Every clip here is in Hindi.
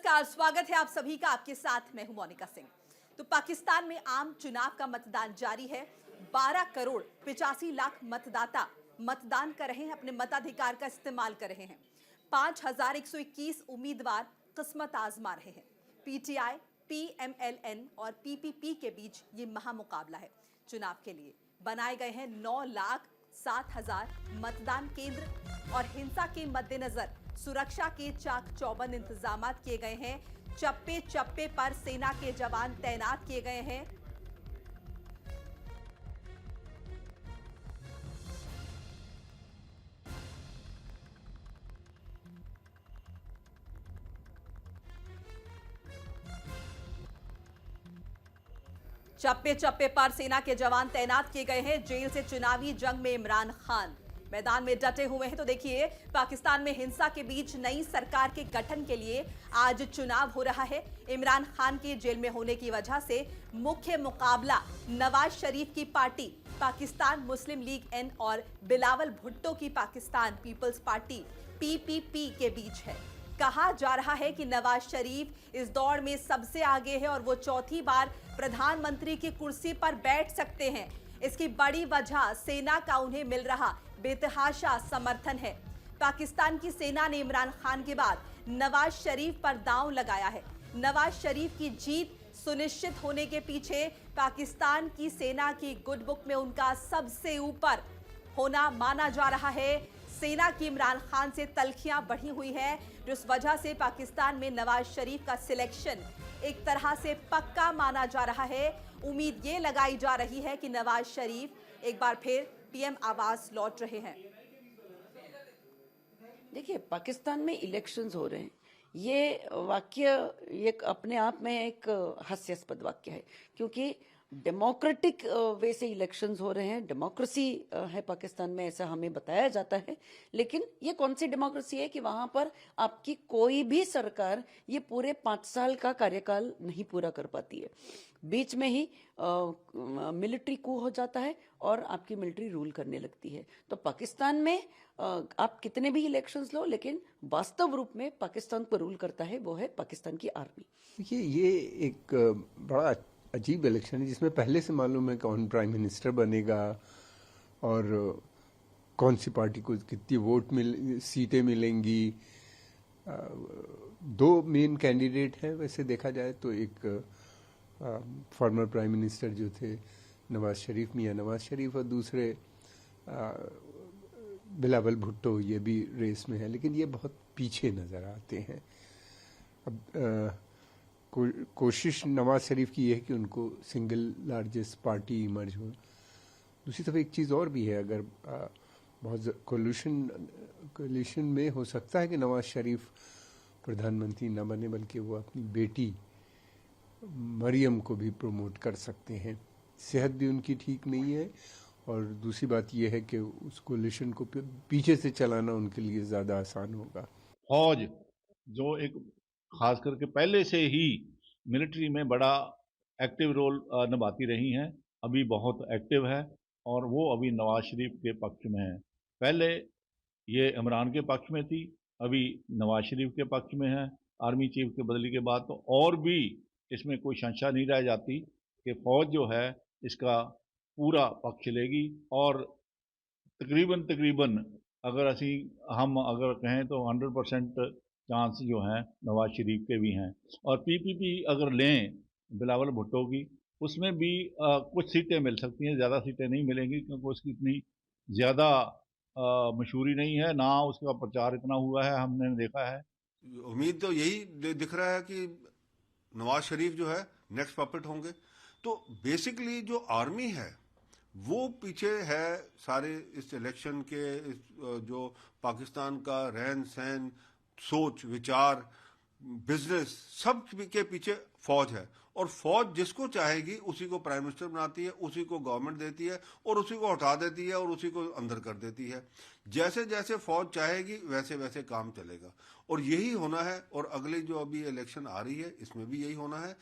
नमस्कार, स्वागत है आप सभी का। आपके साथ मैं हूं मोनिका सिंह। तो पाकिस्तान में आम चुनाव का मतदान जारी है। 12 करोड़ 85 लाख मतदाता मतदान कर रहे हैं, अपने मताधिकार का इस्तेमाल कर रहे हैं। 5121 उम्मीदवार किस्मत आजमा रहे हैं। पीटीआई, पीएमएलएन और पीपीपी के बीच ये महामुकाबला है। चुनाव के लिए बनाए गए हैं 9,07,000 मतदान केंद्र और हिंसा के मद्देनजर सुरक्षा के चाक चौबंद इंतजाम किए गए हैं। चप्पे चप्पे पर सेना के जवान तैनात किए गए हैं। चप्पे चप्पे पर सेना के जवान तैनात किए गए हैं। जेल से चुनावी जंग में इमरान खान मैदान में डटे हुए हैं। तो देखिए, पाकिस्तान में हिंसा के बीच नई सरकार के गठन के लिए आज चुनाव हो रहा है। इमरान खान के जेल में होने की वजह से मुख्य मुकाबला नवाज शरीफ की पार्टी पाकिस्तान मुस्लिम लीग एन और बिलावल भुट्टो की पाकिस्तान पीपल्स पार्टी पीपीपी के बीच है। कहा जा रहा है कि नवाज शरीफ इस दौड़ में सबसे आगे है और वो चौथी बार प्रधानमंत्री की कुर्सी पर बैठ सकते हैं। इसकी बड़ी वजह सेना का उन्हें मिल रहा बेतहाशा समर्थन है। पाकिस्तान की सेना ने इमरान खान के बाद नवाज शरीफ पर दांव लगाया है। नवाज शरीफ की जीत सुनिश्चित होने के पीछे पाकिस्तान की सेना की गुड बुक में उनका सबसे ऊपर होना माना जा रहा है। सेना की इमरान खान से तल्खियां बढ़ी हुई है, जिस वजह से पाकिस्तान में नवाज शरीफ का सिलेक्शन एक तरह से पक्का माना जा रहा है। उम्मीद ये लगाई जा रही है कि नवाज शरीफ एक बार फिर पीएम आवाज लौट रहे हैं। देखिए, पाकिस्तान में इलेक्शंस हो रहे हैं, ये वाक्य ये अपने आप में एक हास्यास्पद वाक्य है, क्योंकि डेमोक्रेटिक वे से इलेक्शंस हो रहे हैं। डेमोक्रेसी है पाकिस्तान में, ऐसा हमें बताया जाता है। लेकिन ये कौन सी डेमोक्रेसी है कि वहां पर आपकी कोई भी सरकार ये पूरे 5 साल का कार्यकाल नहीं पूरा कर पाती है। बीच में ही मिलिट्री कू हो जाता है और आपकी मिलिट्री रूल करने लगती है। तो पाकिस्तान में आप कितने भी इलेक्शंस लो, लेकिन वास्तव रूप में पाकिस्तान पर रूल करता है वो है पाकिस्तान की आर्मी। देखिए, ये एक बड़ा अजीब इलेक्शन है जिसमें पहले से मालूम है कौन प्राइम मिनिस्टर बनेगा और कौन सी पार्टी को कितनी सीटें मिलेंगी। दो मेन कैंडिडेट हैं वैसे देखा जाए तो। एक फॉर्मर प्राइम मिनिस्टर जो थे नवाज शरीफ, मियां नवाज शरीफ, और दूसरे बिलावल भुट्टो, ये भी रेस में है, लेकिन ये बहुत पीछे नज़र आते हैं। अब कोशिश नवाज शरीफ की है कि उनको सिंगल लार्जेस्ट पार्टी इमर्ज हो। दूसरी तरफ एक चीज़ और भी है, अगर बहुत कोलिशन में हो सकता है कि नवाज शरीफ प्रधानमंत्री न बने, बल्कि वो अपनी बेटी मरियम को भी प्रमोट कर सकते हैं। सेहत भी उनकी ठीक नहीं है, और दूसरी बात यह है कि उस कोलिशन को पीछे से चलाना उनके लिए ज़्यादा आसान होगा। फौज जो एक खास करके पहले से ही मिलिट्री में बड़ा एक्टिव रोल निभाती रही हैं, अभी बहुत एक्टिव है और वो अभी नवाज शरीफ के पक्ष में है। पहले ये इमरान के पक्ष में थी, अभी नवाज शरीफ के पक्ष में है। आर्मी चीफ के बदली के बाद तो और भी इसमें कोई संशय नहीं रह जाती कि फौज जो है इसका पूरा पक्ष लेगी। और तकरीबन अगर हम अगर कहें तो 100% चांस जो हैं नवाज शरीफ के भी हैं। और पीपीपी अगर लें बिलावल भुट्टो की, उसमें भी कुछ सीटें मिल सकती हैं, ज़्यादा सीटें नहीं मिलेंगी क्योंकि उसकी इतनी ज़्यादा मशहूरी नहीं है, ना उसका प्रचार इतना हुआ है, हमने देखा है। उम्मीद तो यही दिख रहा है कि नवाज शरीफ जो है नेक्स्ट पपेट होंगे। तो बेसिकली जो आर्मी है वो पीछे है सारे इस इलेक्शन के। जो पाकिस्तान का रहन सहन, सोच विचार, बिजनेस, सब के पीछे फौज है। और फौज जिसको चाहेगी उसी को प्राइम मिनिस्टर बनाती है, उसी को गवर्नमेंट देती है और उसी को हटा देती है और उसी को अंदर कर देती है। जैसे जैसे फौज चाहेगी वैसे वैसे काम चलेगा, और यही होना है। और अगली जो अभी इलेक्शन आ रही है इसमें भी यही होना है।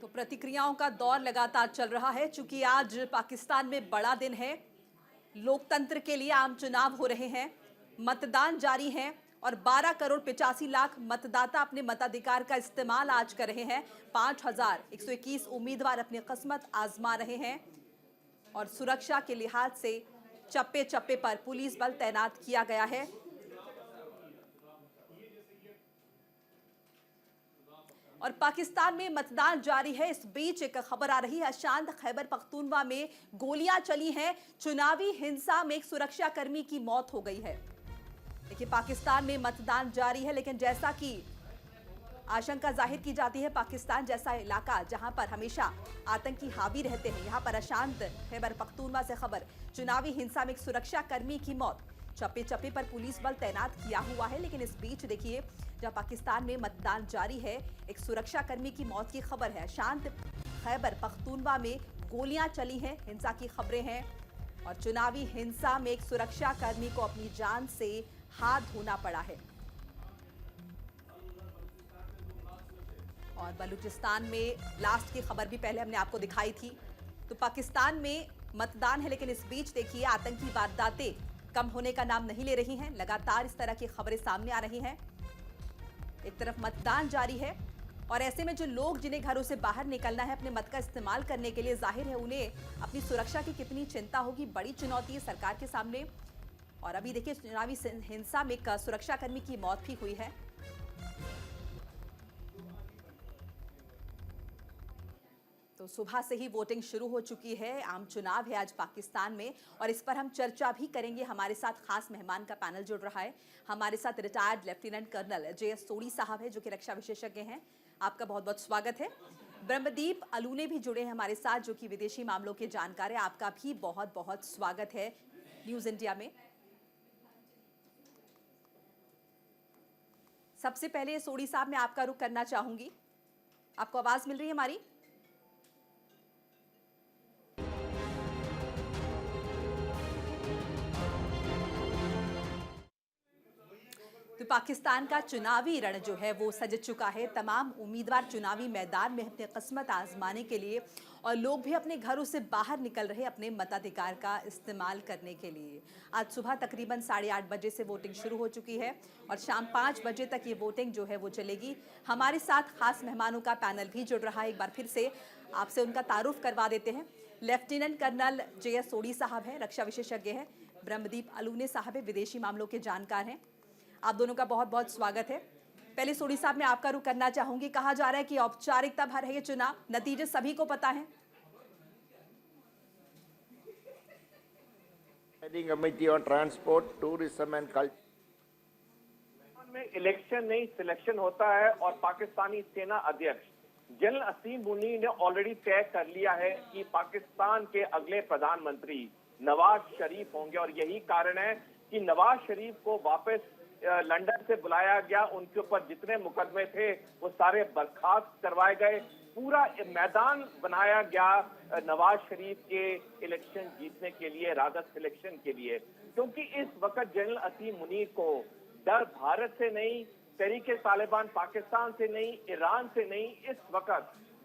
तो प्रतिक्रियाओं का दौर लगातार चल रहा है, चूंकि आज पाकिस्तान में बड़ा दिन है। लोकतंत्र के लिए आम चुनाव हो रहे हैं, मतदान जारी है और 12 करोड़ 85 लाख मतदाता अपने मताधिकार का इस्तेमाल आज कर रहे हैं। 5,121 उम्मीदवार अपनी किस्मत आजमा रहे हैं और सुरक्षा के लिहाज से चप्पे चप्पे पर पुलिस बल तैनात किया गया है। और पाकिस्तान में मतदान जारी है। इस बीच एक खबर आ रही है, अशांत खैबर पख्तूनवा में गोलियां चली हैं। चुनावी हिंसा में एक सुरक्षा कर्मी की मौत हो गई है। देखिए, पाकिस्तान में मतदान जारी है, लेकिन जैसा कि आशंका जाहिर की जाती है, पाकिस्तान जैसा इलाका जहां पर हमेशा आतंकी हावी रहते हैं, यहां पर अशांत खैबर पख्तूनवा से खबर, चुनावी हिंसा में एक सुरक्षा कर्मी की मौत। चप्पे चप्पे पर पुलिस बल तैनात किया हुआ है, लेकिन इस बीच देखिए, जहां पाकिस्तान में मतदान जारी है, एक सुरक्षा कर्मी की मौत की खबर है। शांत खैबर पख्तूनवा में गोलियां चली हैं, हिंसा की खबरें हैं और चुनावी हिंसा में एक सुरक्षा कर्मी को अपनी जान से हाथ धोना पड़ा है। और बलूचिस्तान में लास्ट की खबर भी पहले हमने आपको दिखाई थी। तो पाकिस्तान में मतदान है, लेकिन इस बीच देखिए, आतंकी वारदातें कम होने का नाम नहीं ले रही हैं। लगातार इस तरह की खबरें सामने आ रही हैं। एक तरफ मतदान जारी है और ऐसे में जो लोग जिन्हें घरों से बाहर निकलना है अपने मत का इस्तेमाल करने के लिए, जाहिर है उन्हें अपनी सुरक्षा की कितनी चिंता होगी। बड़ी चुनौती है सरकार के सामने। और अभी देखिए, चुनावी हिंसा में एक सुरक्षाकर्मी की मौत भी हुई है। तो सुबह से ही वोटिंग शुरू हो चुकी है। आम चुनाव है आज पाकिस्तान में और इस पर हम चर्चा भी करेंगे। हमारे साथ खास मेहमान का पैनल जुड़ रहा है। हमारे साथ रिटायर्ड लेफ्टिनेंट कर्नल JS सोडी साहब है, जो कि रक्षा विशेषज्ञ हैं। आपका बहुत बहुत स्वागत है। ब्रह्मदीप अलूने भी जुड़े हैं हमारे साथ, जो कि विदेशी मामलों के जानकार है। आपका भी बहुत बहुत स्वागत है न्यूज इंडिया में। सबसे पहले सोडी साहब, मैं आपका रुख करना चाहूंगी। आपको आवाज मिल रही है हमारी? तो पाकिस्तान का चुनावी रण जो है वो सज चुका है। तमाम उम्मीदवार चुनावी मैदान में अपनी किस्मत आजमाने के लिए और लोग भी अपने घरों से बाहर निकल रहे अपने मताधिकार का इस्तेमाल करने के लिए। आज सुबह तकरीबन 8:30 बजे से वोटिंग शुरू हो चुकी है और शाम 5 बजे तक ये वोटिंग जो है वो चलेगी। हमारे साथ खास मेहमानों का पैनल भी जुड़ रहा है। एक बार फिर से आपसे उनका तारुफ करवा देते हैं। लेफ्टिनेंट कर्नल JS सोडी साहब हैं, रक्षा विशेषज्ञ हैं। ब्रह्मदीप अलूने साहब है, विदेशी मामलों के जानकार हैं। आप दोनों का बहुत बहुत स्वागत है। पहले सोडी साहब, मैं आपका रुख करना चाहूंगी। कहा जा रहा है कि औपचारिकता भर है ये चुनाव, नतीजे सभी को पता है। Heading Committee on Transport, Tourism and Culture में इलेक्शन नहीं सिलेक्शन होता है और पाकिस्तानी सेना अध्यक्ष जनरल असीम मुनीर ने ऑलरेडी तय कर लिया है कि पाकिस्तान के अगले प्रधानमंत्री नवाज शरीफ होंगे और यही कारण है कि नवाज शरीफ को वापस लंदन से बुलाया गया। उनके ऊपर जितने मुकदमे थे वो सारे बर्खास्त करवाए गए। पूरा मैदान बनाया गया नवाज शरीफ के इलेक्शन जीतने के लिए, रादत सिलेक्शन के लिए, क्योंकि इस वक्त जनरल असीम मुनीर को डर भारत से नहीं, तहरीके तालिबान पाकिस्तान से नहीं, ईरान से नहीं, इस वक्त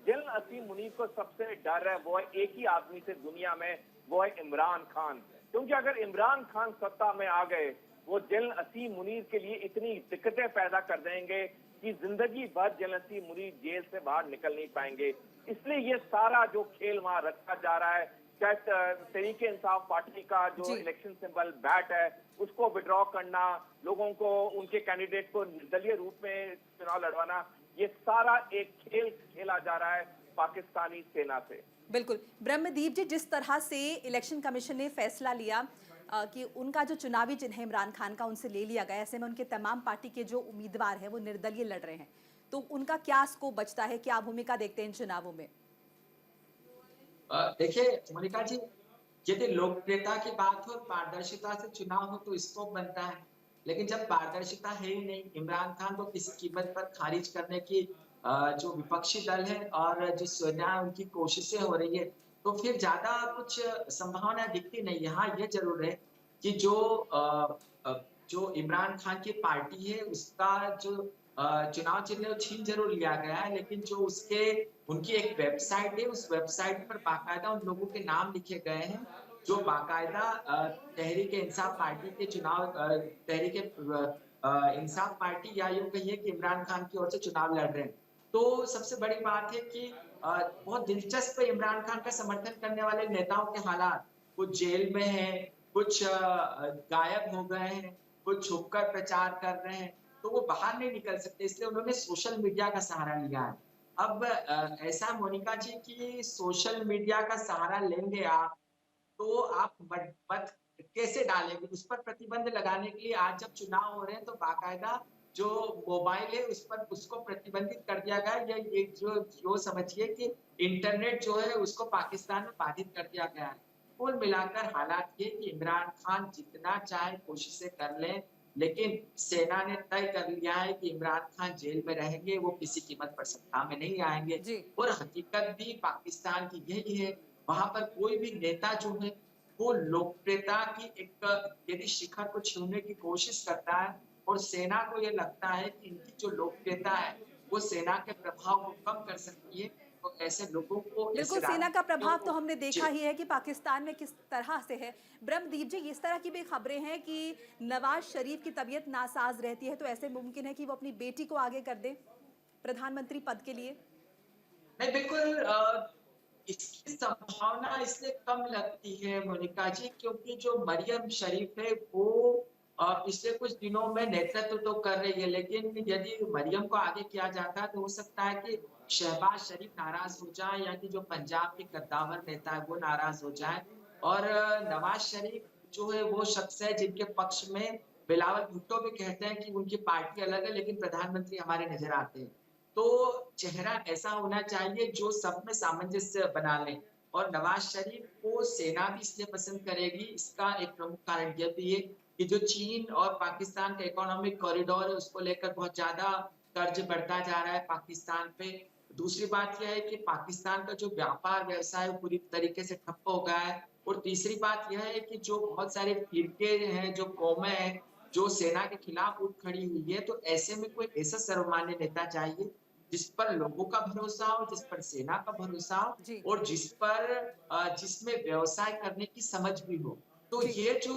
जनरल असीम मुनीर को सबसे डर है वो है एक ही आदमी से दुनिया में, वो है इमरान खान। क्योंकि अगर इमरान खान सत्ता में आ गए वो जनरल असीम मुनीर के लिए इतनी दिक्कतें पैदा कर देंगे कि जिंदगी भर जनरल असीम मुनीर जेल से बाहर निकल नहीं पाएंगे। इसलिए ये सारा जो खेल वहां रखा जा रहा है, चाहे तहरीके इंसाफ पार्टी का जो इलेक्शन सिंबल बैट है उसको विड्रॉ करना, लोगों को उनके कैंडिडेट को निर्दलीय रूप में चुनाव लड़वाना, ये सारा एक खेल खेला जा रहा है पाकिस्तानी सेना से। बिल्कुल ब्रह्मदीप जी, जिस तरह से इलेक्शन कमीशन ने फैसला लिया कि उनका जो चुनावी चिन्ह इमरान खान का उनसे ले लिया गया, ऐसे में उनके तमाम पार्टी के जो उम्मीदवार हैं वो निर्दलीय लड़ रहे हैं, तो उनका क्या स्कोप बचता है, क्या भूमिका देखते हैं इन चुनावों में? देखिए मोनिका जी, यदि लोकप्रियता की बात हो, पारदर्शिता से चुनाव हो तो स्कोप बनता है, लेकिन जब पारदर्शिता है ही नहीं, इमरान खान को किसी कीमत पर खारिज करने की जो विपक्षी दल है और जिस उनकी कोशिशें हो रही है, तो फिर ज्यादा कुछ संभावना दिखती नहीं। यहाँ ये जरूर है कि जो इमरान खान की पार्टी है उसका जो चुनाव चिन्ह छीन जरूर लिया गया है, लेकिन जो उनकी एक वेबसाइट है, उस वेबसाइट पर बाकायदा उन लोगों के नाम लिखे गए हैं जो बाकायदा तहरीक इंसाफ पार्टी के चुनाव तहरीक इंसाफ पार्टी या यूं कहिए कि इमरान खान की ओर से चुनाव लड़ रहे हैं। तो सबसे बड़ी बात है कि बहुत दिलचस्प इमरान खान का समर्थन करने वाले नेताओं के हालात, कुछ जेल में हैं, कुछ गायब हो गए हैं, कुछ छुपकर प्रचार कर रहे हैं, तो वो बाहर नहीं निकल सकते, इसलिए उन्होंने सोशल मीडिया का सहारा लिया है। अब ऐसा मोनिका जी कि सोशल मीडिया का सहारा लेंगे आप, तो आप मत कैसे डालेंगे? उस पर प्रतिबंध लगाने के लिए आज जब चुनाव हो रहे हैं तो बाकायदा जो मोबाइल है उस पर उसको प्रतिबंधित कर दिया गया है। ये जो समझिए कि इंटरनेट जो है उसको पाकिस्तान में बाधित कर दिया गया है। कुल मिलाकर हालात ये कि इमरान खान जितना चाहे कोशिशें कर लें, लेकिन सेना ने तय कर लिया है कि इमरान खान जेल में रहेंगे, वो किसी कीमत पर सत्ता में नहीं आएंगे। जी। और हकीकत भी पाकिस्तान की यही है, वहां पर कोई भी नेता जो है वो लोकप्रियता की एक यदि शिखर को छूने की कोशिश करता है और सेना को ये लगता है कि इनकी जो लोकप्रियता है वो सेना के प्रभाव को कम कर सकती है, तो ऐसे लोगों को बिल्कुल, सेना का प्रभाव तो हमने देखा ही है कि पाकिस्तान में किस तरह से है। ब्रह्मदीप जी, इस तरह की भी खबरें हैं कि नवाज शरीफ की तबीयत नासाज रहती है, तो ऐसे मुमकिन है कि वो अपनी बेटी को आगे कर दे प्रधानमंत्री पद के लिए? नहीं, बिल्कुल इसकी संभावना इसलिए कम लगती है मोनिका जी, क्योंकि जो मरियम शरीफ है वो पिछले कुछ दिनों में नेतृत्व तो कर रही है, लेकिन यदि मरियम को आगे किया जाता है तो हो सकता है कि शहबाज शरीफ नाराज हो जाए या कि जो पंजाब के कद्दावर नेता है वो नाराज हो जाए। और नवाज शरीफ जो है वो शख्स है जिनके पक्ष में बिलावल भुट्टो भी कहते हैं कि उनकी पार्टी अलग है लेकिन प्रधानमंत्री हमारे नजर आते हैं। तो चेहरा ऐसा होना चाहिए जो सब में सामंजस्य बना ले, और नवाज शरीफ को सेना भी इसलिए पसंद करेगी, इसका एक प्रमुख कारण यह भी है कि जो चीन और पाकिस्तान का इकोनॉमिक कॉरिडोर है उसको लेकर बहुत ज्यादा कर्ज बढ़ता जा रहा है पाकिस्तान पे। दूसरी बात यह है कि पाकिस्तान का जो व्यापार व्यवसाय पूरी तरीके से ठप्प हो गया है, और तीसरी बात यह है कि जो बहुत सारे फिरके हैं, जो कौमें हैं, जो सेना के खिलाफ उठ खड़ी हुई है, तो ऐसे में कोई ऐसा सर्वमान्य नेता चाहिए जिस पर लोगों का भरोसा हो, जिस पर सेना का भरोसा हो, और जिसमें व्यवसाय करने की समझ भी हो। तो ये जो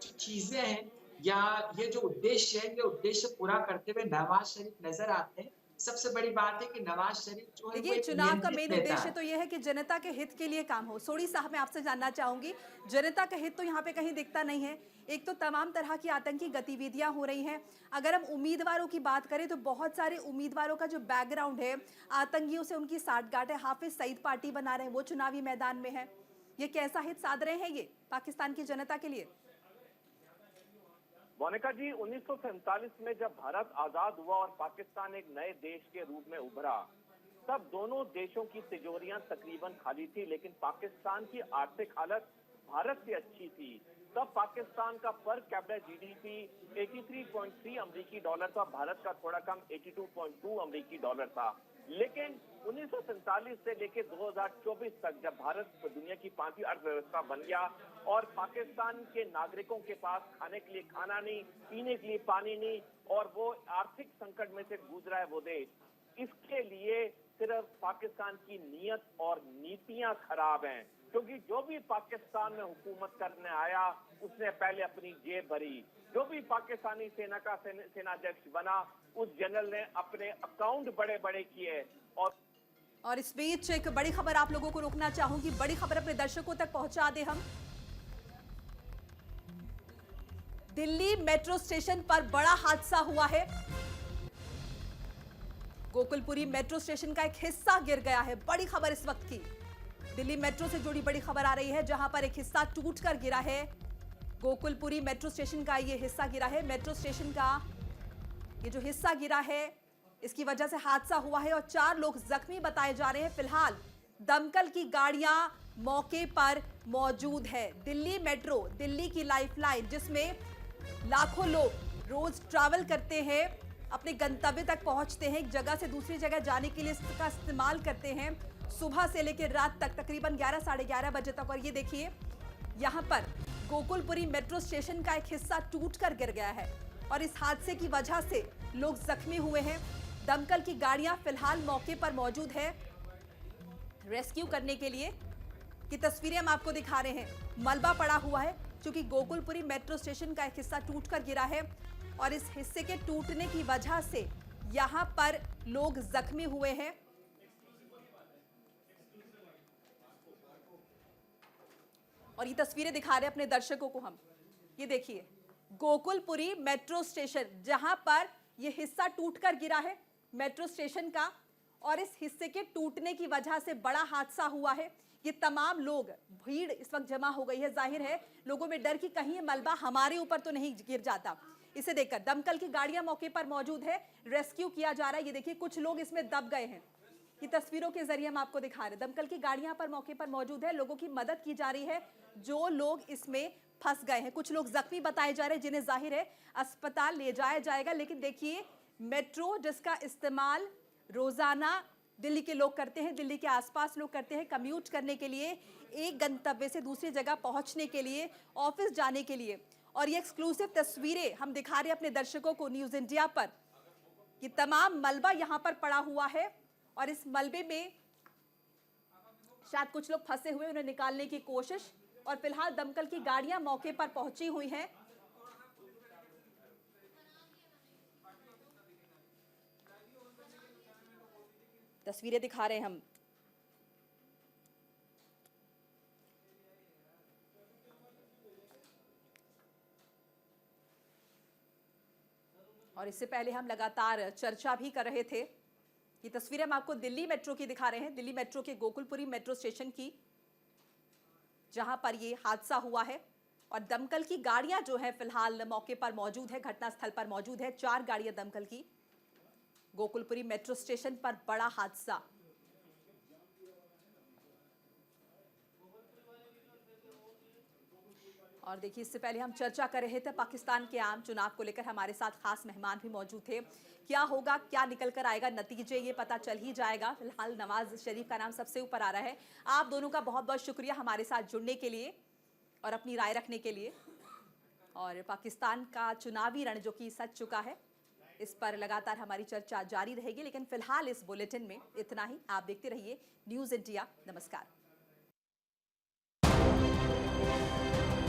चीजें हैं या ये जो उद्देश्य है, ये उद्देश्य पूरा करते हुए नवाज शरीफ नजर आते हैं। सबसे बड़ी बात है कि नवाज शरीफ जो है देखिए, चुनाव का मेन उद्देश्य तो यह है कि जनता के हित के लिए काम हो। सोढ़ी साहब, मैं आपसे जानना चाहूंगी, जनता का हित तो यहाँ पे कहीं दिखता नहीं है। एक तो तमाम तरह की आतंकी गतिविधियां हो रही हैं। अगर हम उम्मीदवारों की बात करें तो बहुत सारे उम्मीदवारों का जो बैकग्राउंड है, आतंकियों से उनकी साठगांठ है। हाफिज सईद पार्टी बना रहे हैं, वो चुनावी मैदान में है। ये कैसा हित साध रहे हैं ये पाकिस्तान की जनता के लिए? मोनिका जी, 1947 में जब भारत आजाद हुआ और पाकिस्तान एक नए देश के रूप में उभरा, तब दोनों देशों की तिजोरियां तकरीबन खाली थी, लेकिन पाकिस्तान की आर्थिक हालत भारत से अच्छी थी। तब पाकिस्तान का पर कैपिटा जीडीपी 83.3 अमेरिकी डॉलर था, भारत का थोड़ा कम 82.2 अमेरिकी डॉलर था। लेकिन 1947 से लेकर 2024 तक जब भारत दुनिया की 5वीं अर्थव्यवस्था बन गया और पाकिस्तान के नागरिकों के पास खाने के लिए खाना नहीं, पीने के लिए पानी नहीं, और वो आर्थिक संकट में से गुजर रहा है वो देश, इसके लिए सिर्फ पाकिस्तान की नीयत और नीतियां खराब हैं। क्योंकि जो भी पाकिस्तान में हुकूमत करने आया उसने पहले अपनी जेब भरी। जो भी पाकिस्तानी सेना का सेनाध्यक्ष बना, उस जनरल ने अपने अकाउंट बड़े बड़े किए। और इस बीच एक बड़ी खबर आप लोगों को रोकना चाहूंगी, बड़ी खबर अपने दर्शकों तक पहुंचा दे हम। दिल्ली मेट्रो स्टेशन पर बड़ा हादसा हुआ है। गोकुलपुरी मेट्रो स्टेशन का एक हिस्सा गिर गया है। बड़ी खबर इस वक्त की दिल्ली मेट्रो से जुड़ी बड़ी खबर आ रही है, जहां पर एक हिस्सा टूटकर गिरा है। गोकुलपुरी मेट्रो स्टेशन का ये हिस्सा गिरा है। मेट्रो स्टेशन का ये जो हिस्सा गिरा है, इसकी वजह से हादसा हुआ है और 4 लोग जख्मी बताए जा रहे हैं। फिलहाल दमकल की गाड़ियां मौके पर मौजूद है। दिल्ली मेट्रो, दिल्ली की लाइफलाइन, जिसमें लाखों लोग रोज ट्रैवल करते हैं, अपने गंतव्य तक पहुंचते हैं, एक जगह से दूसरी जगह जाने के लिए इसका इस्तेमाल करते हैं, सुबह से लेकर रात तक, तकरीबन 11 साढ़े 11 बजे तक। और ये देखिए, यहाँ पर गोकुलपुरी मेट्रो स्टेशन का एक हिस्सा टूटकर गिर गया है और इस हादसे की वजह से लोग जख्मी हुए हैं। दमकल की गाड़ियां फिलहाल मौके पर मौजूद है रेस्क्यू करने के लिए। की तस्वीरें हम आपको दिखा रहे हैं। मलबा पड़ा हुआ है क्योंकि गोकुलपुरी मेट्रो स्टेशन का एक हिस्सा टूटकर गिरा है और इस हिस्से के टूटने की वजह से यहां पर लोग जख्मी हुए हैं। और ये तस्वीरें दिखा रहे हैं अपने दर्शकों को हम। ये देखिए गोकुलपुरी मेट्रो स्टेशन, जहां पर ये हिस्सा टूटकर गिरा है मेट्रो स्टेशन का, और इस हिस्से के टूटने की वजह से बड़ा हादसा हुआ है। ये तमाम लोग, भीड़ इस वक्त जमा हो गई है। जाहिर है लोगों में डर कि कहीं ये मलबा हमारे ऊपर तो नहीं गिर जाता। इसे देखकर दमकल की गाड़ियां मौके पर मौजूद है, रेस्क्यू किया जा रहा है। ये देखिए कुछ लोग इसमें दब गए हैं। ये तस्वीरों के जरिए हम आपको दिखा रहे हैं। दमकल की गाड़ियां पर मौके पर मौजूद है, लोगों की मदद की जा रही है जो लोग इसमें फंस गए हैं। कुछ लोग जख्मी बताए जा रहे हैं जिन्हें जाहिर है अस्पताल ले जाया जाएगा। लेकिन देखिए मेट्रो जिसका इस्तेमाल रोजाना दिल्ली के लोग करते हैं, दिल्ली के आसपास लोग करते हैं कम्यूट करने के लिए, एक गंतव्य से दूसरी जगह पहुंचने के लिए, ऑफिस जाने के लिए। और ये एक्सक्लूसिव तस्वीरें हम दिखा रहे हैं अपने दर्शकों को न्यूज इंडिया पर। ये तमाम मलबा यहां पर पड़ा हुआ है और इस मलबे में शायद कुछ लोग फंसे हुए, उन्हें निकालने की कोशिश। और फिलहाल दमकल की गाड़ियां मौके पर पहुंची हुई हैं। तस्वीरें दिखा रहे हैं हम। और इससे पहले हम लगातार चर्चा भी कर रहे थे। ये तस्वीरें हम आपको दिल्ली मेट्रो की दिखा रहे हैं, दिल्ली मेट्रो के गोकुलपुरी मेट्रो स्टेशन की, जहां पर ये हादसा हुआ है। और दमकल की गाड़ियां जो है फिलहाल मौके पर मौजूद है, घटनास्थल पर मौजूद है। 4 गाड़ियां दमकल की। गोकुलपुरी मेट्रो स्टेशन पर बड़ा हादसा। और देखिए इससे पहले हम चर्चा कर रहे थे पाकिस्तान के आम चुनाव को लेकर, हमारे साथ खास मेहमान भी मौजूद थे। क्या होगा, क्या निकल कर आएगा नतीजे, ये पता चल ही जाएगा। फिलहाल नवाज शरीफ का नाम सबसे ऊपर आ रहा है। आप दोनों का बहुत बहुत शुक्रिया हमारे साथ जुड़ने के लिए और अपनी राय रखने के लिए। और पाकिस्तान का चुनावी रण जो कि सज चुका है, इस पर लगातार हमारी चर्चा जारी रहेगी। लेकिन फिलहाल इस बुलेटिन में इतना ही। आप देखते रहिए न्यूज़ इंडिया। नमस्कार।